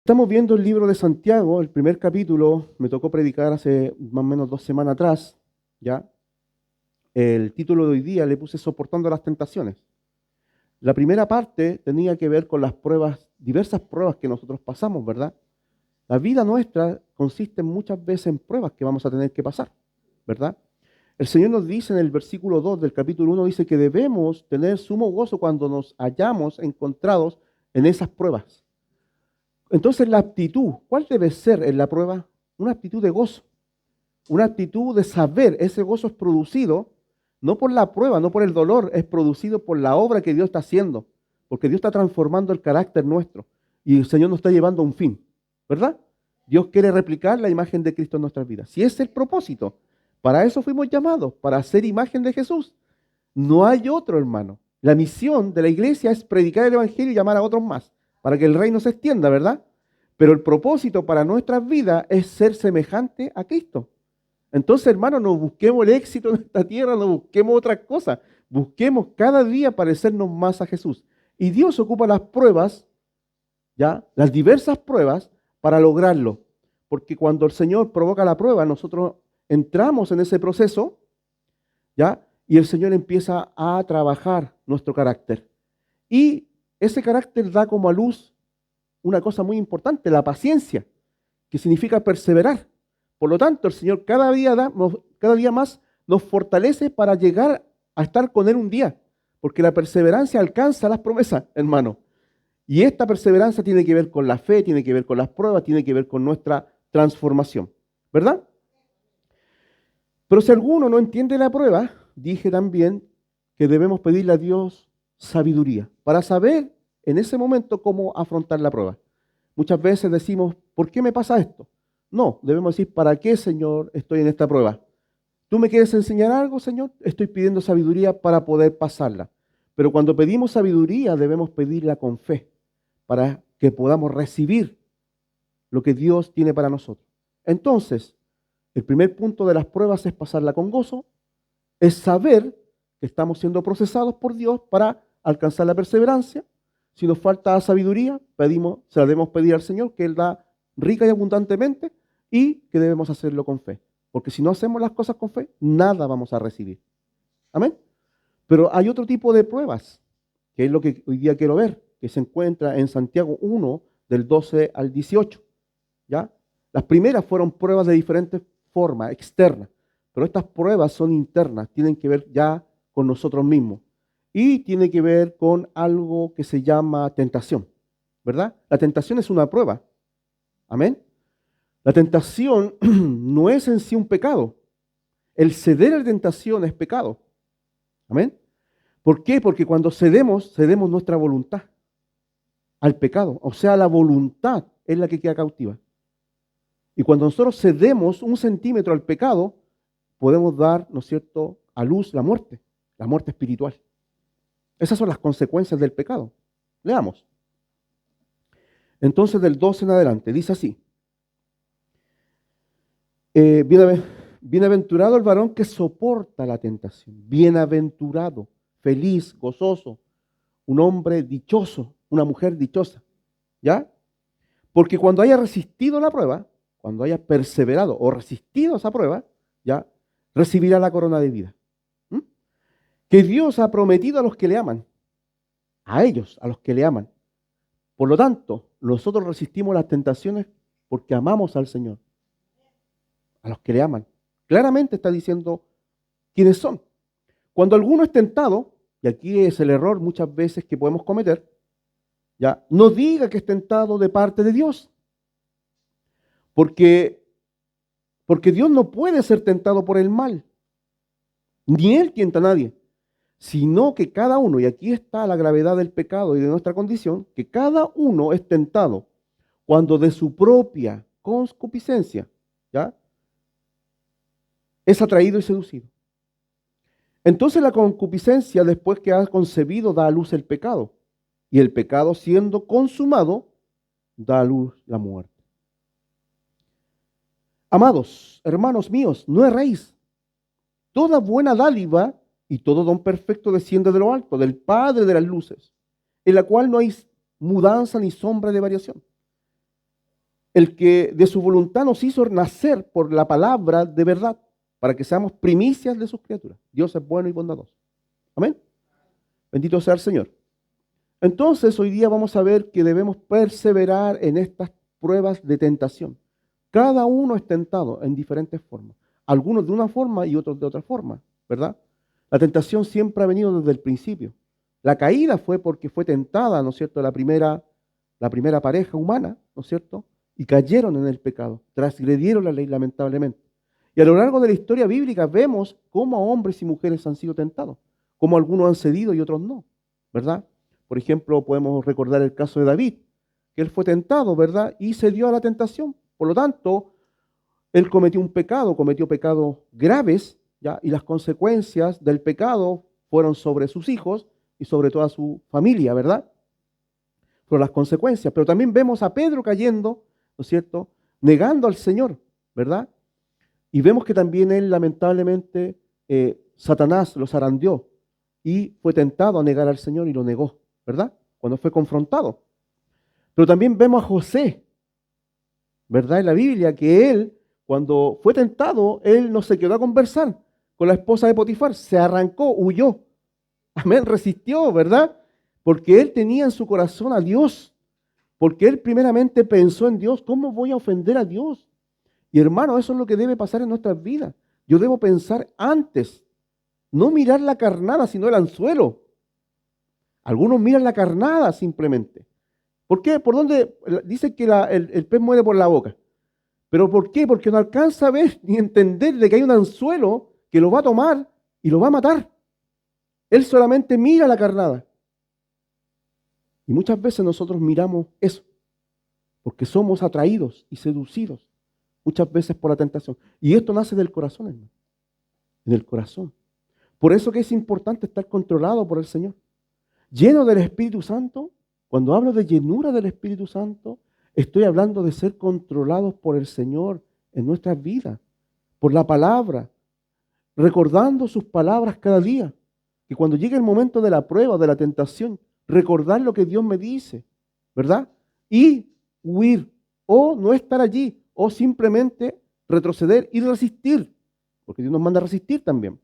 Estamos viendo el libro de Santiago, el primer capítulo, me tocó predicar hace más o menos 2 semanas atrás, ¿ya? El título de hoy día le puse Soportando las tentaciones. La primera parte tenía que ver con las pruebas, diversas pruebas que nosotros pasamos, ¿verdad? La vida nuestra consiste muchas veces en pruebas que vamos a tener que pasar, ¿verdad? El Señor nos dice en el versículo 2 del capítulo 1, dice que debemos tener sumo gozo cuando nos hallamos encontrados en esas pruebas. Entonces la actitud, ¿cuál debe ser en la prueba? Una actitud de gozo, una actitud de saber, ese gozo es producido no por la prueba, no por el dolor, es producido por la obra que Dios está haciendo, porque Dios está transformando el carácter nuestro y el Señor nos está llevando a un fin, ¿verdad? Dios quiere replicar la imagen de Cristo en nuestras vidas. Si es el propósito, para eso fuimos llamados, para hacer imagen de Jesús. No hay otro, hermano. La misión de la iglesia es predicar el Evangelio y llamar a otros más, para que el reino se extienda, ¿verdad? Pero el propósito para nuestras vidas es ser semejante a Cristo. Entonces, hermano, no busquemos el éxito en esta tierra, no busquemos otras cosas. Busquemos cada día parecernos más a Jesús. Y Dios ocupa las pruebas, ¿ya? Las diversas pruebas para lograrlo. Porque cuando el Señor provoca la prueba, nosotros entramos en ese proceso, ¿ya? Y el Señor empieza a trabajar nuestro carácter. Y ese carácter da como a luz una cosa muy importante, la paciencia, que significa perseverar. Por lo tanto, el Señor cada día más nos fortalece para llegar a estar con Él un día, porque la perseverancia alcanza las promesas, hermano. Y esta perseverancia tiene que ver con la fe, tiene que ver con las pruebas, tiene que ver con nuestra transformación, ¿verdad? Pero si alguno no entiende la prueba, dije también que debemos pedirle a Dios sabiduría para saber en ese momento cómo afrontar la prueba. Muchas veces decimos, ¿por qué me pasa esto? No, debemos decir, ¿para qué, Señor, estoy en esta prueba? ¿Tú me quieres enseñar algo, Señor? Estoy pidiendo sabiduría para poder pasarla. Pero cuando pedimos sabiduría, debemos pedirla con fe para que podamos recibir lo que Dios tiene para nosotros. Entonces, el primer punto de las pruebas es pasarla con gozo, es saber que estamos siendo procesados por Dios para alcanzar la perseverancia. Si nos falta sabiduría, se la debemos pedir al Señor, que Él da rica y abundantemente, y que debemos hacerlo con fe. Porque si no hacemos las cosas con fe, nada vamos a recibir. Amén. Pero hay otro tipo de pruebas, que es lo que hoy día quiero ver, que se encuentra en Santiago 1, del 12 al 18. ¿Ya? Las primeras fueron pruebas de diferentes formas, externas, pero estas pruebas son internas, tienen que ver ya con nosotros mismos y tiene que ver con algo que se llama tentación, ¿verdad? La tentación es una prueba, amén. La tentación no es en sí un pecado, el ceder a la tentación es pecado, amén. ¿Por qué? Porque cuando cedemos nuestra voluntad al pecado, o sea, la voluntad es la que queda cautiva. Y cuando nosotros cedemos 1 centímetro al pecado, podemos dar, ¿no es cierto?, a luz la muerte espiritual. Esas son las consecuencias del pecado. Leamos. Entonces, del 12 en adelante, dice así: bienaventurado el varón que soporta la tentación. Bienaventurado, feliz, gozoso, un hombre dichoso, una mujer dichosa. ¿Ya? Porque cuando haya resistido la prueba, cuando haya perseverado o resistido esa prueba, ya recibirá la corona de vida. ¿Mm? Que Dios ha prometido a los que le aman, a ellos, a los que le aman. Por lo tanto, nosotros resistimos las tentaciones porque amamos al Señor, a los que le aman. Claramente está diciendo quiénes son. Cuando alguno es tentado, y aquí es el error muchas veces que podemos cometer, ya no diga que es tentado de parte de Dios. Porque Dios no puede ser tentado por el mal, ni Él tienta a nadie, sino que cada uno, y aquí está la gravedad del pecado y de nuestra condición, que cada uno es tentado cuando de su propia concupiscencia, ¿ya?, es atraído y seducido. Entonces la concupiscencia, después que ha concebido, da a luz el pecado, y el pecado, siendo consumado, da a luz la muerte. Amados, hermanos míos, no erréis. Toda buena dádiva y todo don perfecto desciende de lo alto, del Padre de las luces, en la cual no hay mudanza ni sombra de variación. el que de su voluntad nos hizo nacer por la palabra de verdad, para que seamos primicias de sus criaturas. Dios es bueno y bondadoso. Amén. Bendito sea el Señor. Entonces, hoy día vamos a ver que debemos perseverar en estas pruebas de tentación. Cada uno es tentado en diferentes formas. Algunos de una forma y otros de otra forma, ¿verdad? La tentación siempre ha venido desde el principio. La caída fue porque fue tentada, ¿no es cierto?, la primera pareja humana, ¿no es cierto?, y cayeron en el pecado, transgredieron la ley lamentablemente. Y a lo largo de la historia bíblica vemos cómo hombres y mujeres han sido tentados, cómo algunos han cedido y otros no, ¿verdad? Por ejemplo, podemos recordar el caso de David, que él fue tentado, ¿verdad?, y cedió a la tentación. Por lo tanto, él cometió pecados graves, ¿ya? Y las consecuencias del pecado fueron sobre sus hijos y sobre toda su familia, ¿verdad? Fueron las consecuencias. Pero también vemos a Pedro cayendo, ¿no es cierto?, negando al Señor, ¿verdad? Y vemos que también él, lamentablemente, Satanás lo zarandeó y fue tentado a negar al Señor y lo negó, ¿verdad? Cuando fue confrontado. Pero también vemos a José, ¿verdad? En la Biblia, que él, cuando fue tentado, él no se quedó a conversar con la esposa de Potifar, se arrancó, huyó. Amén, resistió, ¿verdad? Porque él tenía en su corazón a Dios, porque él primeramente pensó en Dios. ¿Cómo voy a ofender a Dios? Y hermano, eso es lo que debe pasar en nuestras vidas. Yo debo pensar antes, no mirar la carnada, sino el anzuelo. Algunos miran la carnada simplemente. ¿Por qué? ¿Por dónde? Dicen que el pez muere por la boca. ¿Pero por qué? Porque no alcanza a ver ni entender de que hay un anzuelo que lo va a tomar y lo va a matar. Él solamente mira la carnada. Y muchas veces nosotros miramos eso, porque somos atraídos y seducidos muchas veces por la tentación. Y esto nace del corazón, hermano. En el corazón. Por eso que es importante estar controlado por el Señor. Lleno del Espíritu Santo. Cuando hablo de llenura del Espíritu Santo, estoy hablando de ser controlados por el Señor en nuestras vidas, por la palabra, recordando sus palabras cada día. Que cuando llegue el momento de la prueba, de la tentación, recordar lo que Dios me dice, ¿verdad? Y huir, o no estar allí, o simplemente retroceder y resistir, porque Dios nos manda a resistir también.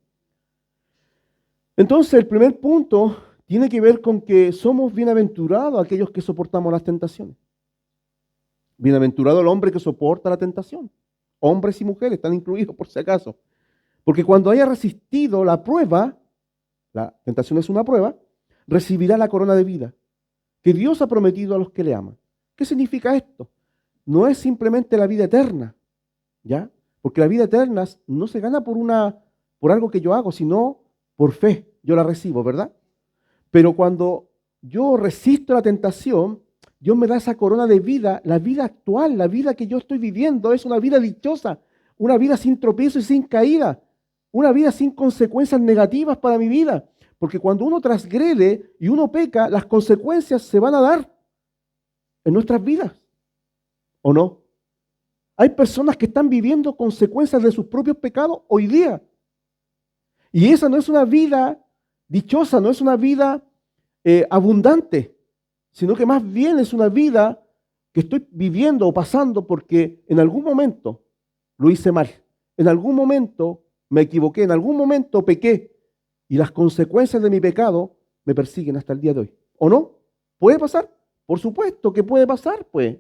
Entonces, el primer punto tiene que ver con que somos bienaventurados aquellos que soportamos las tentaciones. Bienaventurado el hombre que soporta la tentación. Hombres y mujeres están incluidos por si acaso. Porque cuando haya resistido la prueba, la tentación es una prueba, recibirá la corona de vida que Dios ha prometido a los que le aman. ¿Qué significa esto? No es simplemente la vida eterna, ¿ya? Porque la vida eterna no se gana por algo que yo hago, sino por fe. Yo la recibo, ¿verdad? Pero cuando yo resisto la tentación, Dios me da esa corona de vida, la vida actual, la vida que yo estoy viviendo es una vida dichosa, una vida sin tropiezo y sin caída, una vida sin consecuencias negativas para mi vida. Porque cuando uno transgrede y uno peca, las consecuencias se van a dar en nuestras vidas, ¿o no? Hay personas que están viviendo consecuencias de sus propios pecados hoy día. Y esa no es una vida dichosa, no es una vida abundante, sino que más bien es una vida que estoy viviendo o pasando porque en algún momento lo hice mal, en algún momento me equivoqué, en algún momento pequé y las consecuencias de mi pecado me persiguen hasta el día de hoy. ¿O no? ¿Puede pasar? Por supuesto que puede pasar, pues.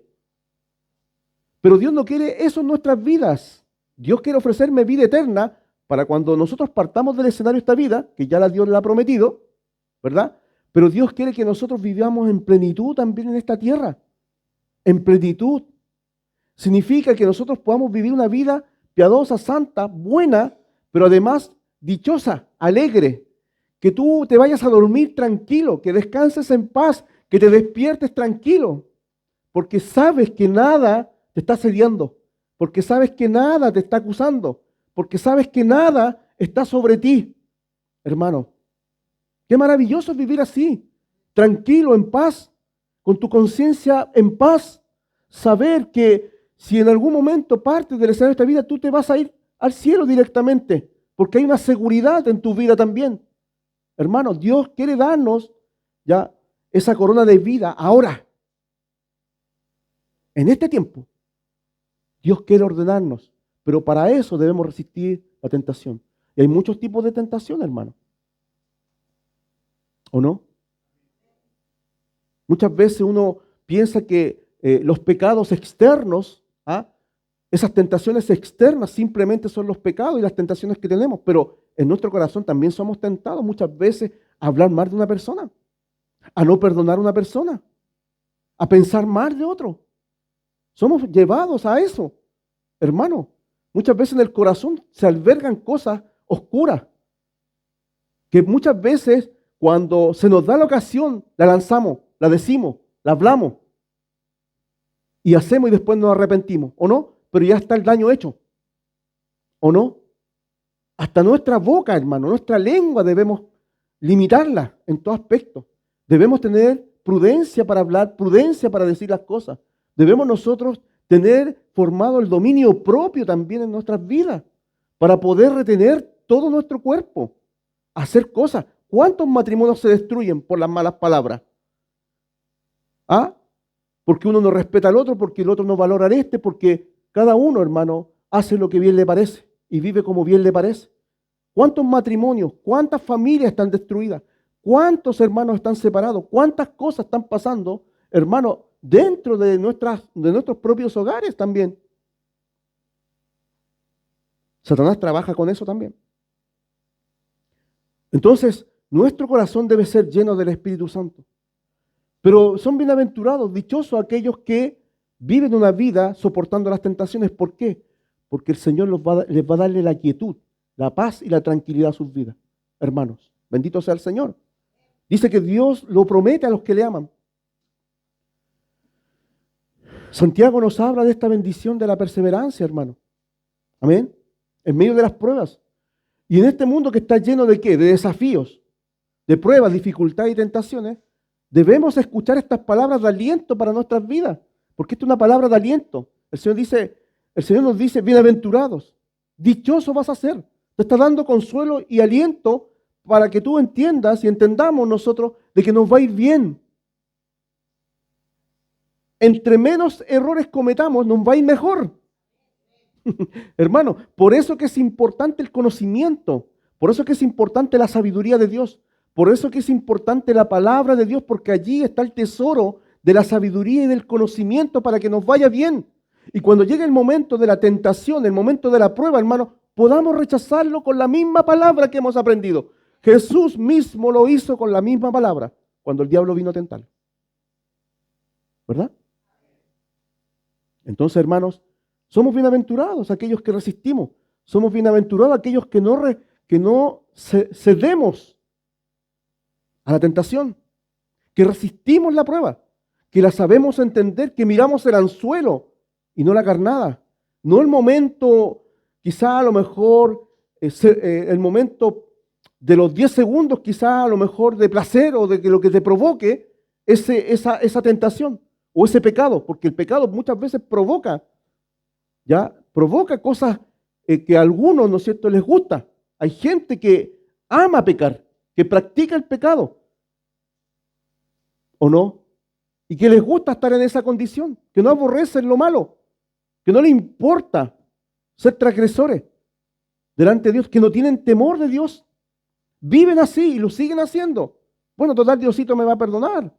Pero Dios no quiere eso en nuestras vidas. Dios quiere ofrecerme vida eterna para cuando nosotros partamos del escenario de esta vida, que ya Dios la ha prometido, ¿verdad? Pero Dios quiere que nosotros vivamos en plenitud también en esta tierra. En plenitud. Significa que nosotros podamos vivir una vida piadosa, santa, buena, pero además dichosa, alegre. Que tú te vayas a dormir tranquilo, que descanses en paz, que te despiertes tranquilo. Porque sabes que nada te está asediando, porque sabes que nada te está acusando, porque sabes que nada está sobre ti. Hermano, qué maravilloso es vivir así, tranquilo, en paz, con tu conciencia en paz. Saber que si en algún momento partes del escenario de esta vida, tú te vas a ir al cielo directamente, porque hay una seguridad en tu vida también. Hermano, Dios quiere darnos ya esa corona de vida ahora, en este tiempo. Dios quiere ordenarnos, pero para eso debemos resistir la tentación. Y hay muchos tipos de tentación, hermano. ¿O no? Muchas veces uno piensa que los pecados externos, esas tentaciones externas simplemente son los pecados y las tentaciones que tenemos, pero en nuestro corazón también somos tentados muchas veces a hablar mal de una persona, a no perdonar a una persona, a pensar mal de otro. Somos llevados a eso, hermano. Muchas veces en el corazón se albergan cosas oscuras que muchas veces cuando se nos da la ocasión la lanzamos, la decimos, la hablamos y hacemos y después nos arrepentimos, ¿o no? Pero ya está el daño hecho, ¿o no? Hasta nuestra boca, hermano, nuestra lengua debemos limitarla en todo aspecto. Debemos tener prudencia para hablar, prudencia para decir las cosas. Debemos nosotros tener formado el dominio propio también en nuestras vidas para poder retener todo nuestro cuerpo, hacer cosas. ¿Cuántos matrimonios se destruyen por las malas palabras? Porque uno no respeta al otro, porque el otro no valora al este, porque cada uno, hermano, hace lo que bien le parece y vive como bien le parece. ¿Cuántos matrimonios, cuántas familias están destruidas? ¿Cuántos hermanos están separados? ¿Cuántas cosas están pasando, hermano, dentro de nuestros propios hogares también? Satanás trabaja con eso también. Entonces, nuestro corazón debe ser lleno del Espíritu Santo. Pero son bienaventurados, dichosos aquellos que viven una vida soportando las tentaciones. ¿Por qué? Porque el Señor les va a darle la quietud, la paz y la tranquilidad a sus vidas. Hermanos, bendito sea el Señor. Dice que Dios lo promete a los que le aman. Santiago nos habla de esta bendición de la perseverancia, hermano. Amén. En medio de las pruebas. Y en este mundo que está lleno de ¿qué? De desafíos, de pruebas, dificultades y tentaciones, debemos escuchar estas palabras de aliento para nuestras vidas, porque esta es una palabra de aliento. El Señor nos dice, bienaventurados, dichoso vas a ser. Te está dando consuelo y aliento para que tú entiendas y entendamos nosotros de que nos va a ir bien. Entre menos errores cometamos, nos va a ir mejor. Hermano, por eso que es importante el conocimiento, por eso que es importante la sabiduría de Dios, por eso que es importante la palabra de Dios, porque allí está el tesoro de la sabiduría y del conocimiento para que nos vaya bien. Y cuando llegue el momento de la tentación, el momento de la prueba, hermano, podamos rechazarlo con la misma palabra que hemos aprendido. Jesús mismo lo hizo con la misma palabra cuando el diablo vino a tentarlo. ¿Verdad? Entonces, hermanos, somos bienaventurados aquellos que resistimos. Somos bienaventurados aquellos que no cedemos a la tentación, que resistimos la prueba, que la sabemos entender, que miramos el anzuelo y no la carnada. No el momento, quizá a lo mejor, el momento de los 10 segundos, quizá a lo mejor de placer o de que lo que te provoque esa tentación o ese pecado, porque el pecado muchas veces provoca cosas que a algunos, ¿no es cierto?, les gusta. Hay gente que ama pecar, que practica el pecado, ¿o no? Y que les gusta estar en esa condición, que no aborrecen lo malo, que no les importa ser transgresores delante de Dios, que no tienen temor de Dios, viven así y lo siguen haciendo. Bueno, total, Diosito me va a perdonar.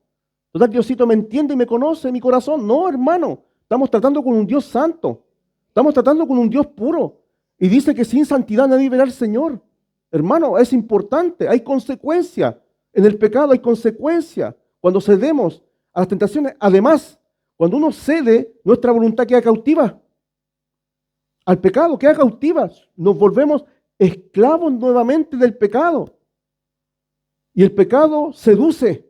Total, Diosito me entiende y me conoce mi corazón. No, hermano, estamos tratando con un Dios santo. Estamos tratando con un Dios puro. Y dice que sin santidad nadie verá al Señor. Hermano, es importante, hay consecuencia. En el pecado hay consecuencia. Cuando cedemos a las tentaciones, además, cuando uno cede, nuestra voluntad queda cautiva. Al pecado queda cautiva. Nos volvemos esclavos nuevamente del pecado. Y el pecado seduce.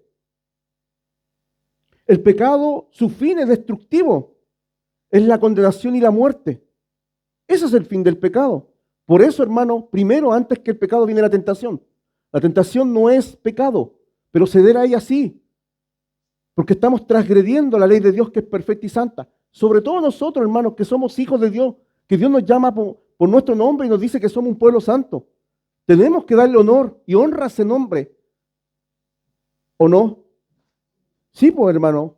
El pecado, su fin es destructivo. Es la condenación y la muerte. Ese es el fin del pecado. Por eso, hermano, primero, antes que el pecado, viene la tentación. La tentación no es pecado, pero ceder a ella sí. Porque estamos transgrediendo la ley de Dios que es perfecta y santa. Sobre todo nosotros, hermanos, que somos hijos de Dios, que Dios nos llama por nuestro nombre y nos dice que somos un pueblo santo. Tenemos que darle honor y honra a ese nombre. ¿O no? Sí, pues, hermano.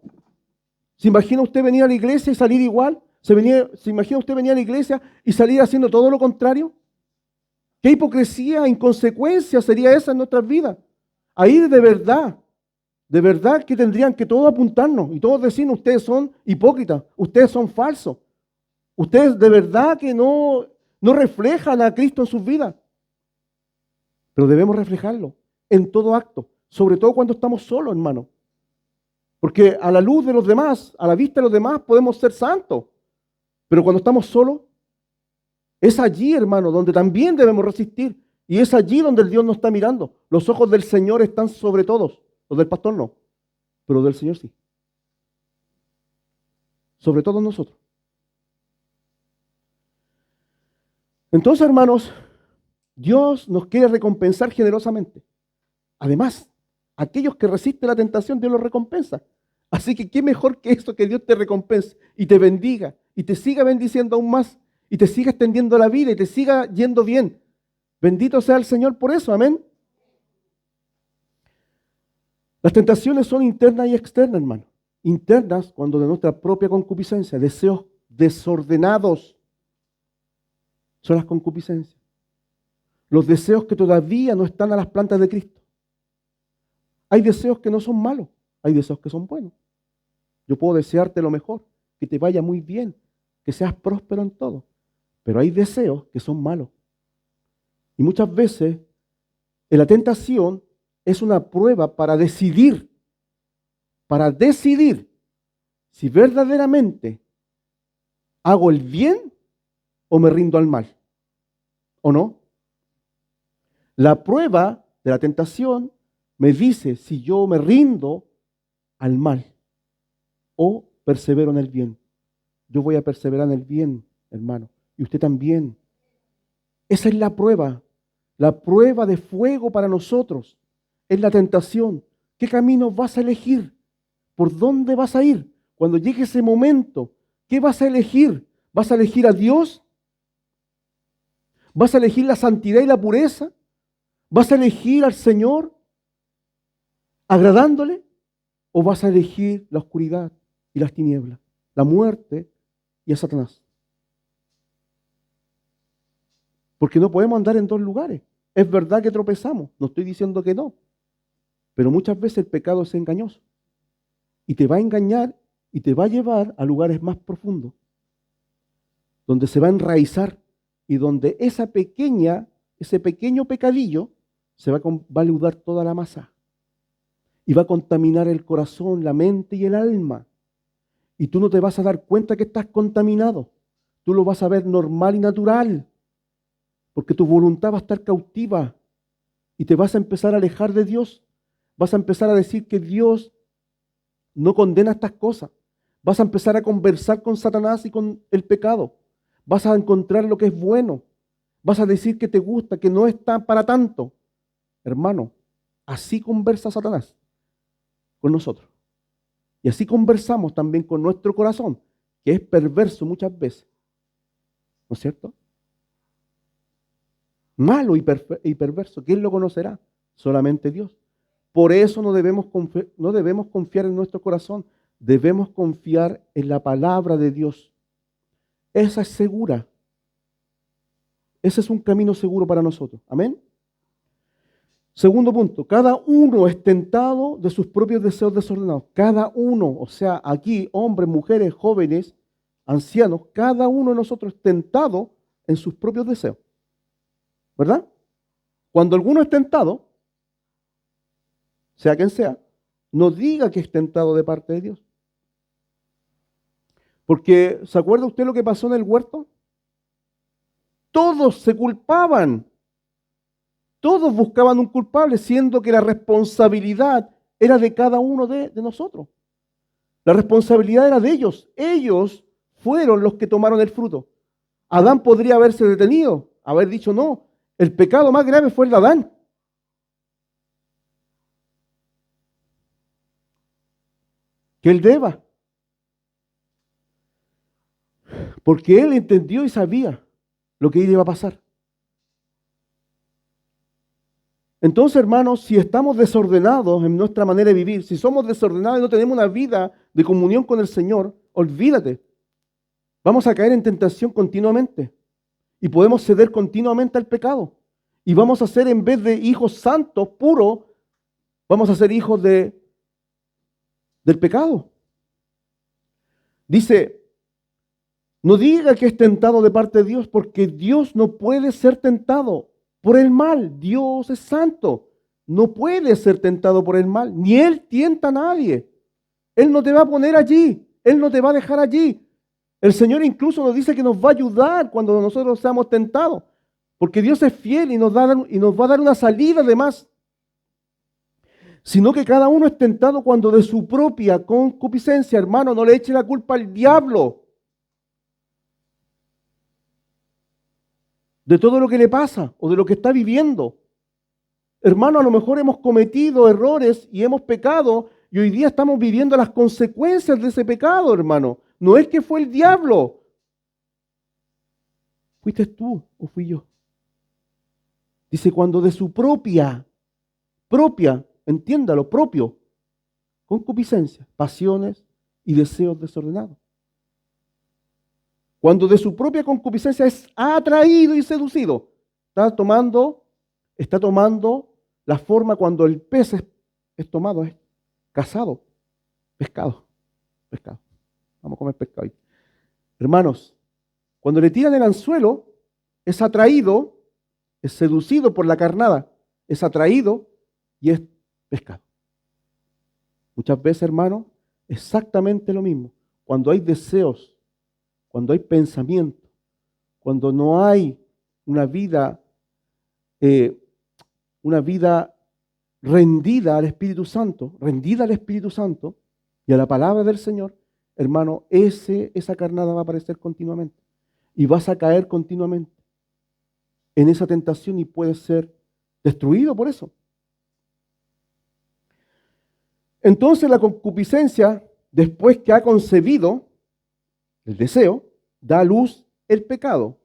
¿Se imagina usted venir a la iglesia y salir igual? ¿Se imagina usted venir a la iglesia y salir haciendo todo lo contrario? ¿Qué hipocresía, inconsecuencia sería esa en nuestras vidas? Ahí de verdad que tendrían que todos apuntarnos y todos decirnos, ustedes son hipócritas, ustedes son falsos, ustedes de verdad que no reflejan a Cristo en sus vidas. Pero debemos reflejarlo en todo acto, sobre todo cuando estamos solos, hermano. Porque a la luz de los demás, a la vista de los demás, podemos ser santos. Pero cuando estamos solos, es allí, hermano, donde también debemos resistir. Y es allí donde el Dios nos está mirando. Los ojos del Señor están sobre todos. Los del pastor no, pero del Señor sí. Sobre todos nosotros. Entonces, hermanos, Dios nos quiere recompensar generosamente. Además, aquellos que resisten la tentación, Dios los recompensa. Así que qué mejor que esto, que Dios te recompense y te bendiga y te siga bendiciendo aún más y te siga extendiendo la vida y te siga yendo bien. Bendito sea el Señor por eso, amén. Las tentaciones son internas y externas, hermano. Internas cuando de nuestra propia concupiscencia, deseos desordenados son las concupiscencias. Los deseos que todavía no están a las plantas de Cristo. Hay deseos que no son malos, hay deseos que son buenos. Yo puedo desearte lo mejor, que te vaya muy bien, que seas próspero en todo. Pero hay deseos que son malos. Y muchas veces en la tentación es una prueba para decidir si verdaderamente hago el bien o me rindo al mal. ¿O no? La prueba de la tentación me dice si yo me rindo al mal o persevero en el bien. Yo voy a perseverar en el bien, hermano. Y usted también. Esa es la prueba de fuego para nosotros. Es la tentación. ¿Qué camino vas a elegir? ¿Por dónde vas a ir? Cuando llegue ese momento, ¿qué vas a elegir? ¿Vas a elegir a Dios? ¿Vas a elegir la santidad y la pureza? ¿Vas a elegir al Señor agradándole? ¿O vas a elegir la oscuridad y las tinieblas, la muerte y a Satanás? Porque no podemos andar en dos lugares. Es verdad que tropezamos, no estoy diciendo que no. Pero muchas veces el pecado es engañoso. Y te va a engañar y te va a llevar a lugares más profundos, donde se va a enraizar y donde ese pequeño pecadillo va a leudar toda la masa. Y va a contaminar el corazón, la mente y el alma. Y tú no te vas a dar cuenta que estás contaminado. Tú lo vas a ver normal y natural. Porque tu voluntad va a estar cautiva. Y te vas a empezar a alejar de Dios. Vas a empezar a decir que Dios no condena estas cosas. Vas a empezar a conversar con Satanás y con el pecado. Vas a encontrar lo que es bueno. Vas a decir que te gusta, que no está para tanto. Hermano, así conversa Satanás con nosotros. Y así conversamos también con nuestro corazón, que es perverso muchas veces. ¿No es cierto? Malo y perverso. ¿Quién lo conocerá? Solamente Dios. Por eso no debemos confiar en nuestro corazón. Debemos confiar en la palabra de Dios. Esa es segura. Ese es un camino seguro para nosotros. Amén. Segundo punto, cada uno es tentado de sus propios deseos desordenados. Cada uno, o sea, aquí, hombres, mujeres, jóvenes, ancianos, cada uno de nosotros es tentado en sus propios deseos. ¿Verdad? Cuando alguno es tentado, sea quien sea, no diga que es tentado de parte de Dios. Porque, ¿se acuerda usted lo que pasó en el huerto? Todos se culpaban. Todos buscaban un culpable, siendo que la responsabilidad era de cada uno de nosotros. La responsabilidad era de ellos. Ellos fueron los que tomaron el fruto. Adán podría haberse detenido, haber dicho no. El pecado más grave fue el de Adán. Que el de Eva. Porque él entendió y sabía lo que iba a pasar. Entonces, hermanos, si estamos desordenados en nuestra manera de vivir, si somos desordenados y no tenemos una vida de comunión con el Señor, olvídate. Vamos a caer en tentación continuamente y podemos ceder continuamente al pecado. Y vamos a ser, en vez de hijos santos, puros, vamos a ser hijos del pecado. Dice, no diga que es tentado de parte de Dios, porque Dios no puede ser tentado por el mal. Dios es santo. No puede ser tentado por el mal. Ni Él tienta a nadie. Él no te va a poner allí. Él no te va a dejar allí. El Señor incluso nos dice que nos va a ayudar cuando nosotros seamos tentados. Porque Dios es fiel y nos va a dar una salida además. Sino que cada uno es tentado cuando de su propia concupiscencia, hermano, no le eche la culpa al diablo de todo lo que le pasa o de lo que está viviendo. Hermano, a lo mejor hemos cometido errores y hemos pecado y hoy día estamos viviendo las consecuencias de ese pecado, hermano. No es que fue el diablo. ¿Fuiste tú o fui yo? Dice, cuando de su propia, entiéndalo, propio, concupiscencia, pasiones y deseos desordenados. Cuando de su propia concupiscencia es atraído y seducido, está tomando la forma cuando el pez es tomado, es cazado, pescado. Vamos a comer pescado hoy. Hermanos, cuando le tiran el anzuelo, es atraído, es seducido por la carnada, es atraído y es pescado. Muchas veces, hermanos, exactamente lo mismo. Cuando hay deseos, cuando hay pensamiento, cuando no hay una vida rendida al Espíritu Santo y a la palabra del Señor, hermano, esa carnada va a aparecer continuamente y vas a caer continuamente en esa tentación y puedes ser destruido por eso. Entonces la concupiscencia, después que ha concebido el deseo, da a luz el pecado,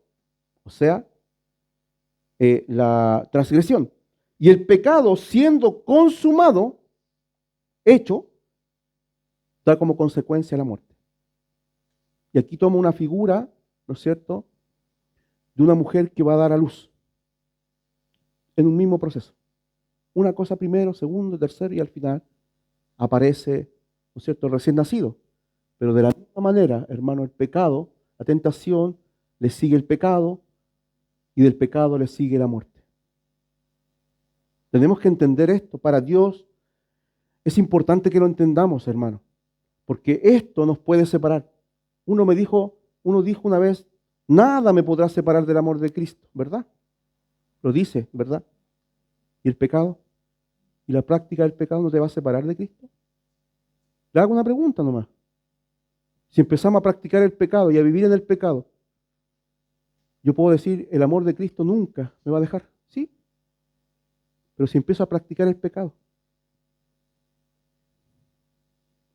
o sea, la transgresión. Y el pecado, siendo consumado, hecho, da como consecuencia la muerte. Y aquí toma una figura, ¿no es cierto?, de una mujer que va a dar a luz en un mismo proceso. Una cosa primero, segundo, tercero y al final aparece, ¿no es cierto?, el recién nacido. Pero de la misma manera, hermano, el pecado, la tentación, le sigue el pecado y del pecado le sigue la muerte. Tenemos que entender esto. Para Dios es importante que lo entendamos, hermano, porque esto nos puede separar. Uno dijo una vez, nada me podrá separar del amor de Cristo, ¿verdad? Lo dice, ¿verdad? ¿Y el pecado? ¿Y la práctica del pecado no te va a separar de Cristo? Le hago una pregunta nomás. Si empezamos a practicar el pecado y a vivir en el pecado, yo puedo decir, el amor de Cristo nunca me va a dejar, ¿sí? Pero si empiezo a practicar el pecado,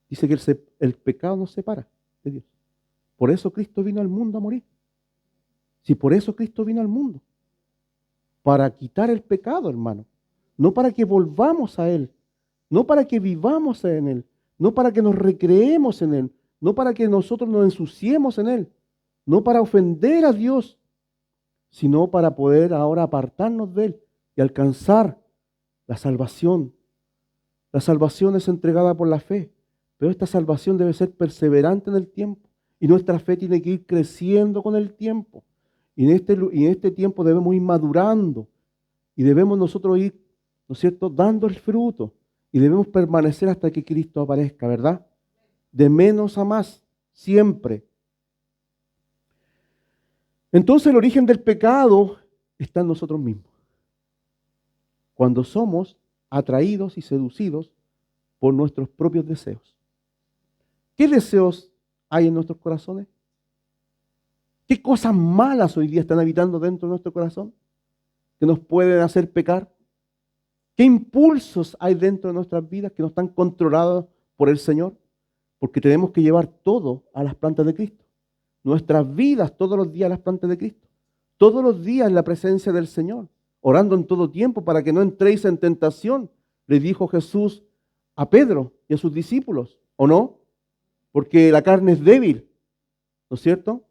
dice que el pecado nos separa de Dios. Por eso Cristo vino al mundo a morir. Si por eso Cristo vino al mundo, para quitar el pecado, hermano. No para que volvamos a Él, no para que vivamos en Él, no para que nos recreemos en Él, no para que nosotros nos ensuciemos en Él, no para ofender a Dios, sino para poder ahora apartarnos de Él y alcanzar la salvación. La salvación es entregada por la fe, pero esta salvación debe ser perseverante en el tiempo y nuestra fe tiene que ir creciendo con el tiempo. Y en este tiempo debemos ir madurando y debemos nosotros ir, ¿no es cierto?, dando el fruto y debemos permanecer hasta que Cristo aparezca, ¿verdad? De menos a más, siempre. Entonces el origen del pecado está en nosotros mismos. Cuando somos atraídos y seducidos por nuestros propios deseos. ¿Qué deseos hay en nuestros corazones? ¿Qué cosas malas hoy día están habitando dentro de nuestro corazón que nos pueden hacer pecar? ¿Qué impulsos hay dentro de nuestras vidas que no están controlados por el Señor? Porque tenemos que llevar todo a las plantas de Cristo. Nuestras vidas todos los días a las plantas de Cristo. Todos los días en la presencia del Señor. Orando en todo tiempo para que no entréis en tentación. Le dijo Jesús a Pedro y a sus discípulos, ¿o no? Porque la carne es débil, ¿no es cierto?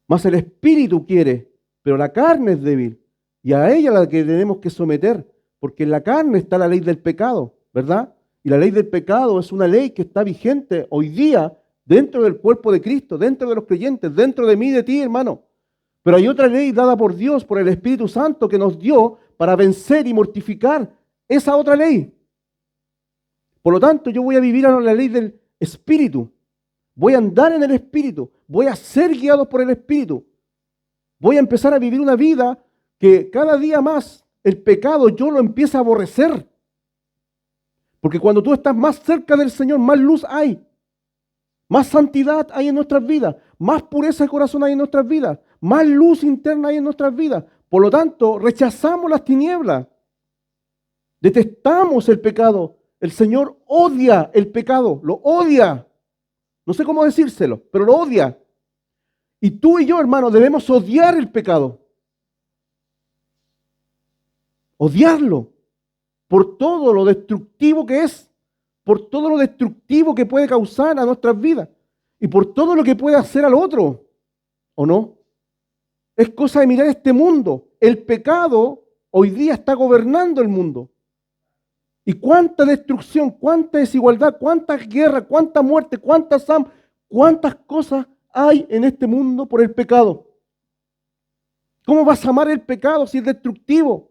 Mas el espíritu quiere, pero la carne es débil. Y a ella la que tenemos que someter, porque en la carne está la ley del pecado, ¿verdad? Y la ley del pecado es una ley que está vigente hoy día dentro del cuerpo de Cristo, dentro de los creyentes, dentro de mí y de ti, hermano. Pero hay otra ley dada por Dios, por el Espíritu Santo, que nos dio para vencer y mortificar esa otra ley. Por lo tanto, yo voy a vivir a la ley del Espíritu. Voy a andar en el Espíritu. Voy a ser guiado por el Espíritu. Voy a empezar a vivir una vida que cada día más el pecado yo lo empiezo a aborrecer. Porque cuando tú estás más cerca del Señor, más luz hay. Más santidad hay en nuestras vidas. Más pureza de corazón hay en nuestras vidas. Más luz interna hay en nuestras vidas. Por lo tanto, rechazamos las tinieblas. Detestamos el pecado. El Señor odia el pecado. Lo odia. No sé cómo decírselo, pero lo odia. Y tú y yo, hermano, debemos odiar el pecado. Odiarlo por todo lo destructivo que es, por todo lo destructivo que puede causar a nuestras vidas y por todo lo que puede hacer al otro, ¿o no? Es cosa de mirar este mundo. El pecado hoy día está gobernando el mundo. Y cuánta destrucción, cuánta desigualdad, cuánta guerra, cuánta muerte, cuántas cosas hay en este mundo por el pecado. ¿Cómo vas a amar el pecado si es destructivo?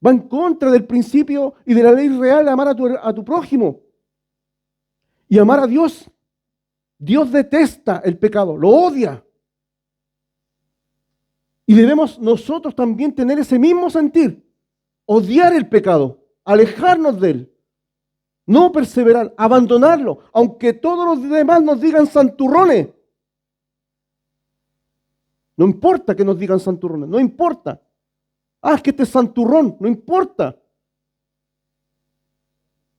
Va en contra del principio y de la ley real de amar a tu prójimo. Y amar a Dios. Dios detesta el pecado, lo odia. Y debemos nosotros también tener ese mismo sentir. Odiar el pecado, alejarnos de él. No perseverar, abandonarlo, aunque todos los demás nos digan santurrones. No importa que nos digan santurrones, no importa. Ah, es que este es santurrón, no importa.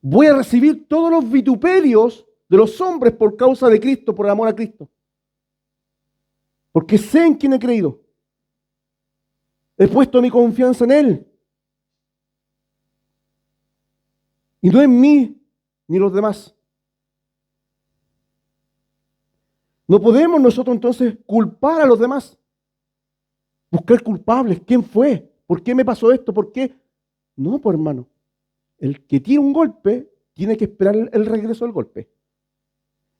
Voy a recibir todos los vituperios de los hombres por causa de Cristo, por amor a Cristo. Porque sé en quién he creído. He puesto mi confianza en Él. Y no en mí ni los demás. No podemos nosotros entonces culpar a los demás. Buscar culpables. ¿Quién fue? ¿Por qué me pasó esto? ¿Por qué? No, pues hermano. El que tiene un golpe tiene que esperar el regreso del golpe.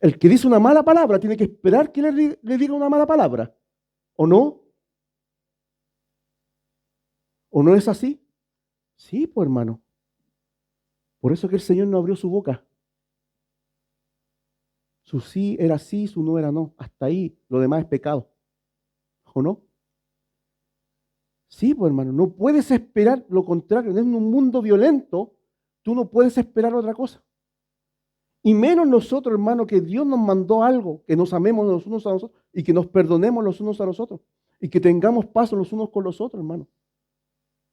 El que dice una mala palabra tiene que esperar que le diga una mala palabra. ¿O no? ¿O no es así? Sí, pues hermano. Por eso que el Señor no abrió su boca. Su sí era sí, su no era no. Hasta ahí, lo demás es pecado. ¿O no? Sí, pues hermano, no puedes esperar lo contrario. En un mundo violento, tú no puedes esperar otra cosa. Y menos nosotros, hermano, que Dios nos mandó algo, que nos amemos los unos a los otros y que nos perdonemos los unos a los otros y que tengamos paz los unos con los otros, hermano.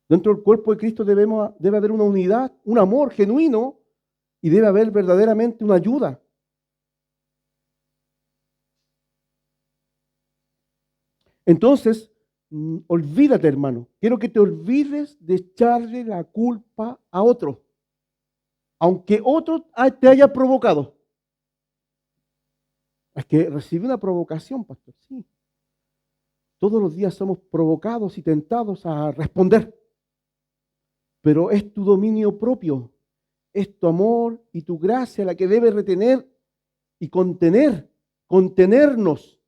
Dentro del cuerpo de Cristo debe haber una unidad, un amor genuino y debe haber verdaderamente una ayuda. Entonces, olvídate, hermano. Quiero que te olvides de echarle la culpa a otro, aunque otro te haya provocado. Es que recibí una provocación, pastor. Sí. Todos los días somos provocados y tentados a responder. Pero es tu dominio propio, es tu amor y tu gracia la que debe retener y contenernos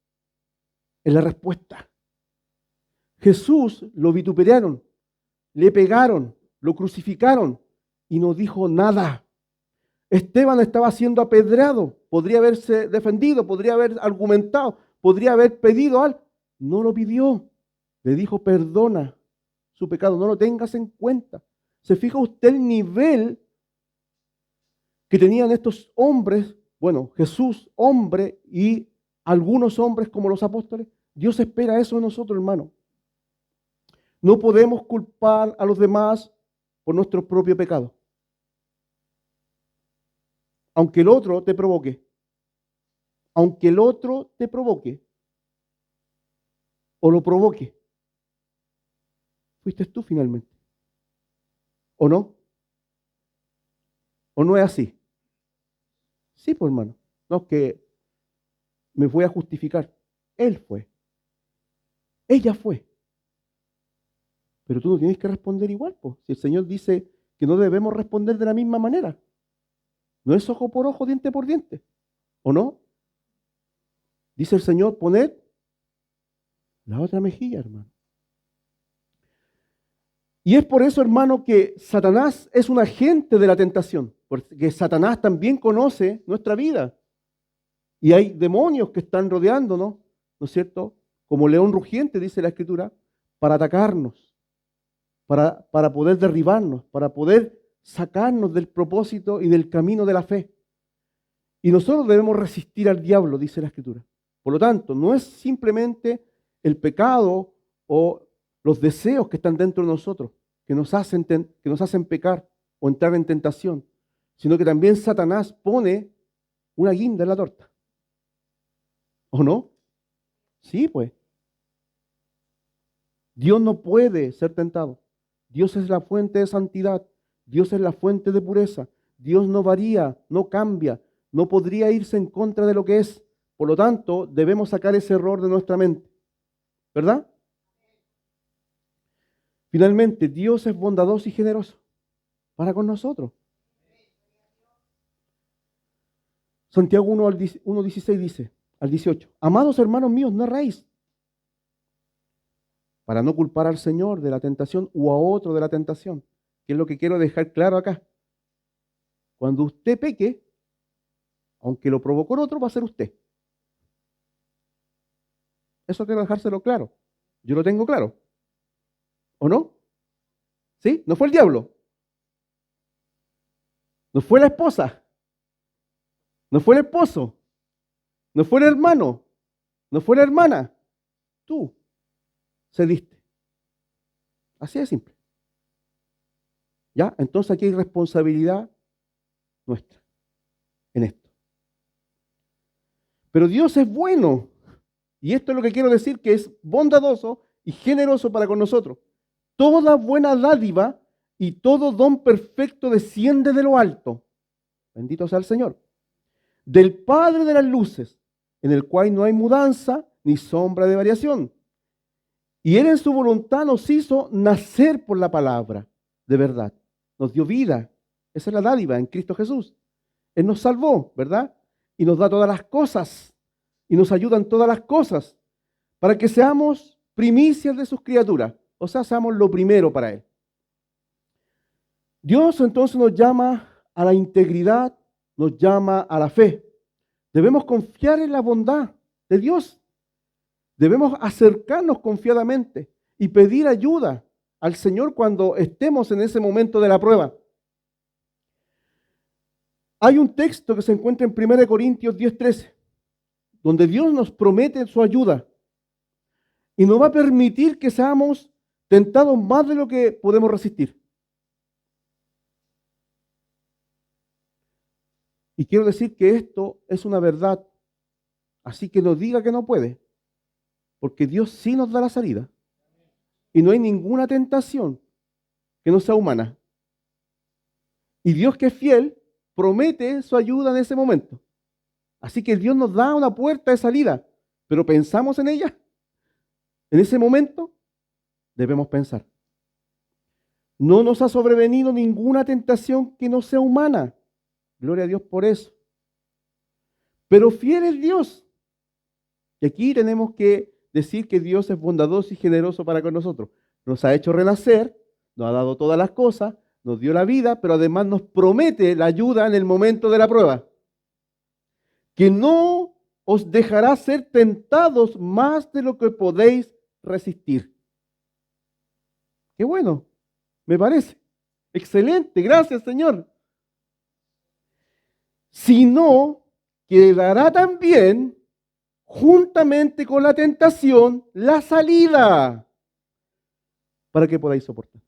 en la respuesta. Jesús lo vituperaron, le pegaron, lo crucificaron y no dijo nada. Esteban estaba siendo apedreado, podría haberse defendido, podría haber argumentado, podría haber pedido algo. No lo pidió, le dijo perdona su pecado, no lo tengas en cuenta. ¿Se fija usted el nivel que tenían estos hombres? Bueno, Jesús, hombre, y algunos hombres como los apóstoles. Dios espera eso de nosotros, hermano. No podemos culpar a los demás por nuestro propio pecado. Aunque el otro te provoque. Aunque el otro te provoque. O lo provoque. Fuiste tú finalmente. ¿O no? ¿O no es así? Sí, pues hermano. No es que me voy a justificar. Él fue. Ella fue. Pero tú no tienes que responder igual, pues. Si el Señor dice que no debemos responder de la misma manera. No es ojo por ojo, diente por diente. ¿O no? Dice el Señor, poned la otra mejilla, hermano. Y es por eso, hermano, que Satanás es un agente de la tentación. Porque Satanás también conoce nuestra vida. Y hay demonios que están rodeándonos, ¿no es cierto? Como león rugiente, dice la Escritura, para atacarnos, para poder derribarnos, para poder sacarnos del propósito y del camino de la fe. Y nosotros debemos resistir al diablo, dice la Escritura. Por lo tanto, no es simplemente el pecado o los deseos que están dentro de nosotros que nos hacen pecar o entrar en tentación, sino que también Satanás pone una guinda en la torta. ¿O no? Sí, pues. Dios no puede ser tentado. Dios es la fuente de santidad. Dios es la fuente de pureza. Dios no varía, no cambia, no podría irse en contra de lo que es. Por lo tanto, debemos sacar ese error de nuestra mente. ¿Verdad? Finalmente, Dios es bondadoso y generoso para con nosotros. Santiago 1:16 dice, al 18, amados hermanos míos, no erréis, para no culpar al Señor de la tentación o a otro de la tentación, que es lo que quiero dejar claro acá. Cuando usted peque, aunque lo provocó otro, va a ser usted. Eso quiero dejárselo claro. Yo lo tengo claro. ¿O no? ¿Sí? No fue el diablo. No fue la esposa. No fue el esposo. No fue el hermano. No fue la hermana. Tú cediste. Así de simple. ¿Ya? Entonces aquí hay responsabilidad nuestra en esto. Pero Dios es bueno. Y esto es lo que quiero decir, que es bondadoso y generoso para con nosotros. Toda buena dádiva y todo don perfecto desciende de lo alto. Bendito sea el Señor. Del Padre de las luces, en el cual no hay mudanza ni sombra de variación. Y Él en su voluntad nos hizo nacer por la palabra de verdad. Nos dio vida. Esa es la dádiva en Cristo Jesús. Él nos salvó, ¿verdad? Y nos da todas las cosas. Y nos ayuda en todas las cosas. Para que seamos primicias de sus criaturas. O sea, seamos lo primero para Él. Dios entonces nos llama a la integridad, nos llama a la fe. Debemos confiar en la bondad de Dios. Debemos acercarnos confiadamente y pedir ayuda al Señor cuando estemos en ese momento de la prueba. Hay un texto que se encuentra en 1 Corintios 10:13, donde Dios nos promete su ayuda y nos va a permitir que seamos tentados más de lo que podemos resistir. Y quiero decir que esto es una verdad, así que no diga que no puede, porque Dios sí nos da la salida. Y no hay ninguna tentación que no sea humana. Y Dios, que es fiel, promete su ayuda en ese momento. Así que Dios nos da una puerta de salida, pero pensamos en ella. En ese momento debemos pensar. No nos ha sobrevenido ninguna tentación que no sea humana. Gloria a Dios por eso. Pero fiel es Dios. Y aquí tenemos que decir que Dios es bondadoso y generoso para con nosotros. Nos ha hecho renacer, nos ha dado todas las cosas, nos dio la vida, pero además nos promete la ayuda en el momento de la prueba. Que no os dejará ser tentados más de lo que podéis resistir. Qué bueno, me parece. Excelente, gracias, Señor. Sino que dará también, juntamente con la tentación, la salida para que podáis soportar.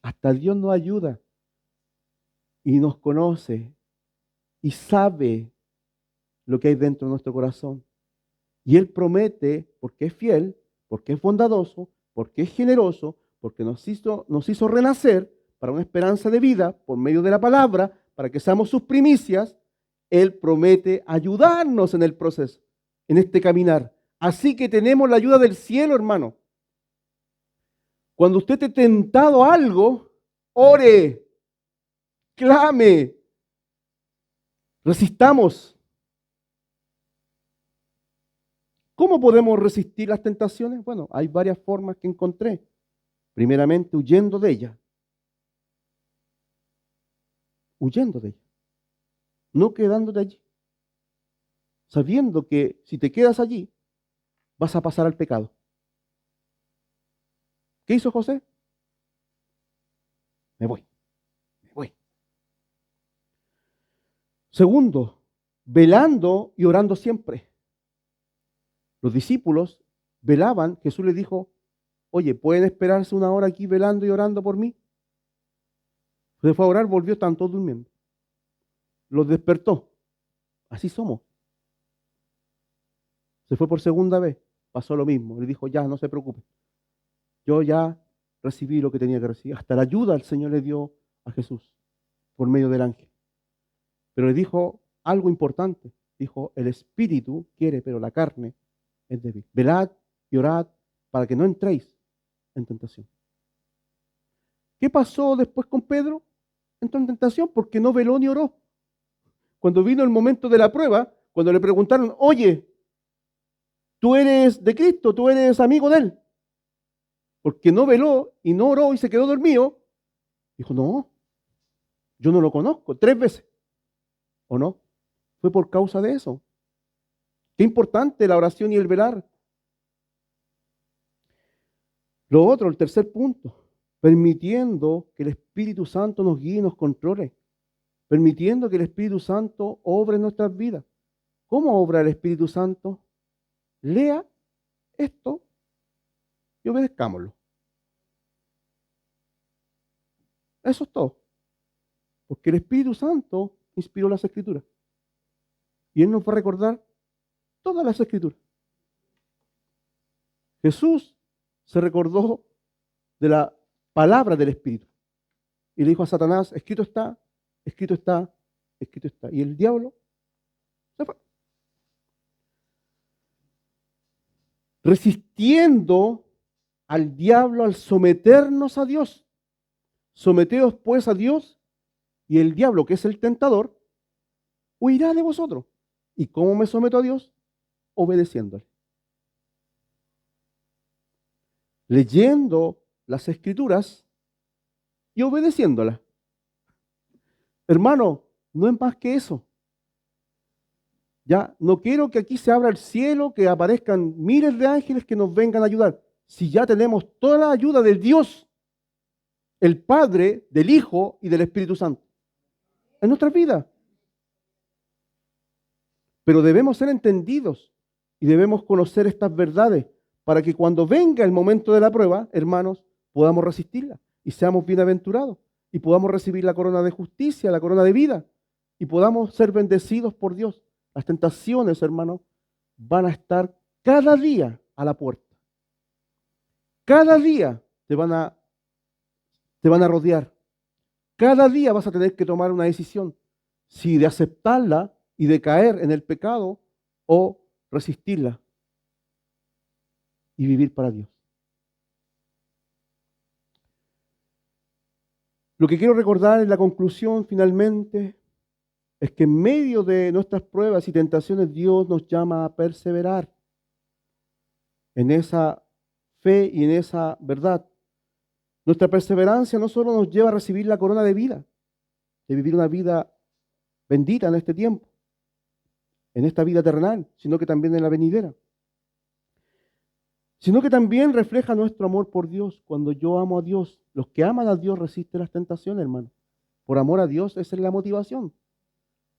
Hasta Dios nos ayuda y nos conoce y sabe lo que hay dentro de nuestro corazón. Y Él promete, porque es fiel, porque es bondadoso, porque es generoso, porque nos hizo renacer para una esperanza de vida por medio de la palabra, para que seamos sus primicias. Él promete ayudarnos en el proceso, en este caminar, Así que tenemos la ayuda del cielo, hermano. Cuando usted esté tentado a algo, ore, clame, resistamos. ¿Cómo podemos resistir las tentaciones? Bueno, hay varias formas que encontré. Primeramente, huyendo de ellas. Huyendo de ellas. No quedándote allí. Sabiendo que si te quedas allí, vas a pasar al pecado. ¿Qué hizo José? Me voy. Segundo, velando y orando siempre. Los discípulos velaban, Jesús les dijo, oye, ¿pueden esperarse una hora aquí velando y orando por mí? Se fue a orar, volvió, estaban todos durmiendo. Los despertó. Así somos. Se fue por segunda vez, pasó lo mismo. Le dijo, ya, no se preocupe. Yo ya recibí lo que tenía que recibir. Hasta la ayuda el Señor le dio a Jesús por medio del ángel. Pero le dijo algo importante. Dijo, el espíritu quiere, pero la carne es débil. Velad y orad para que no entréis en tentación. ¿Qué pasó después con Pedro? Entró en tentación porque no veló ni oró. Cuando vino el momento de la prueba, cuando le preguntaron, oye, tú eres de Cristo, tú eres amigo de Él. Porque no veló y no oró y se quedó dormido. Dijo, no, yo no lo conozco. 3 veces. ¿O no? Fue por causa de eso. Qué importante la oración y el velar. Lo otro, el tercer punto, permitiendo que el Espíritu Santo nos guíe y nos controle. Permitiendo que el Espíritu Santo obre en nuestras vidas. ¿Cómo obra el Espíritu Santo? Lea esto y obedezcámoslo. Eso es todo. Porque el Espíritu Santo inspiró las Escrituras. Y Él nos va a recordar todas las Escrituras. Jesús se recordó de la palabra del Espíritu. Y le dijo a Satanás, escrito está, escrito está, escrito está. Y el diablo se fue. Resistiendo al diablo al someternos a Dios. Someteos pues a Dios y el diablo, que es el tentador, huirá de vosotros. ¿Y cómo me someto a Dios? Obedeciéndole. Leyendo las Escrituras y obedeciéndolas. Hermano, no es más que eso. Ya, no quiero que aquí se abra el cielo, que aparezcan miles de ángeles que nos vengan a ayudar. Si ya tenemos toda la ayuda de Dios, el Padre, del Hijo y del Espíritu Santo en nuestras vidas. Pero debemos ser entendidos y debemos conocer estas verdades para que cuando venga el momento de la prueba, hermanos, podamos resistirla y seamos bienaventurados y podamos recibir la corona de justicia, la corona de vida y podamos ser bendecidos por Dios. Las tentaciones, hermanos, van a estar cada día a la puerta. Cada día te van a rodear. Cada día vas a tener que tomar una decisión, si de aceptarla y de caer en el pecado o resistirla y vivir para Dios. Lo que quiero recordar en la conclusión finalmente es que en medio de nuestras pruebas y tentaciones Dios nos llama a perseverar en esa fe y en esa verdad. Nuestra perseverancia no solo nos lleva a recibir la corona de vida, de vivir una vida bendita en este tiempo, en esta vida terrenal, sino que también en la venidera. Sino que también refleja nuestro amor por Dios. Cuando yo amo a Dios, los que aman a Dios resisten las tentaciones, hermano. Por amor a Dios, esa es la motivación.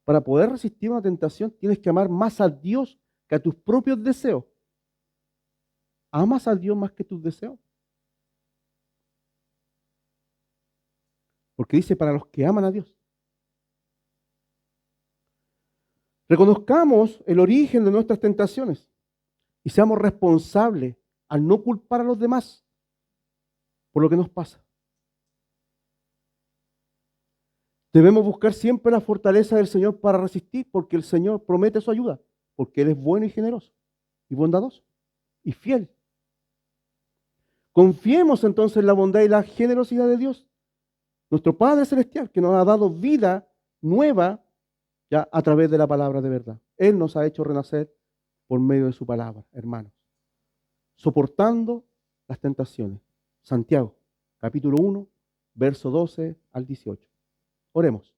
Para poder resistir una tentación, tienes que amar más a Dios que a tus propios deseos. ¿Amas a Dios más que tus deseos? Porque dice, para los que aman a Dios. Reconozcamos el origen de nuestras tentaciones y seamos responsables al no culpar a los demás por lo que nos pasa. Debemos buscar siempre la fortaleza del Señor para resistir, porque el Señor promete su ayuda, porque Él es bueno y generoso y bondadoso. y fiel. Confiemos entonces en la bondad y la generosidad de Dios, nuestro Padre Celestial, que nos ha dado vida nueva ya a través de la palabra de verdad. Él nos ha hecho renacer por medio de su palabra, hermanos. Soportando las tentaciones. Santiago, capítulo 1, verso 12 al 18. Oremos.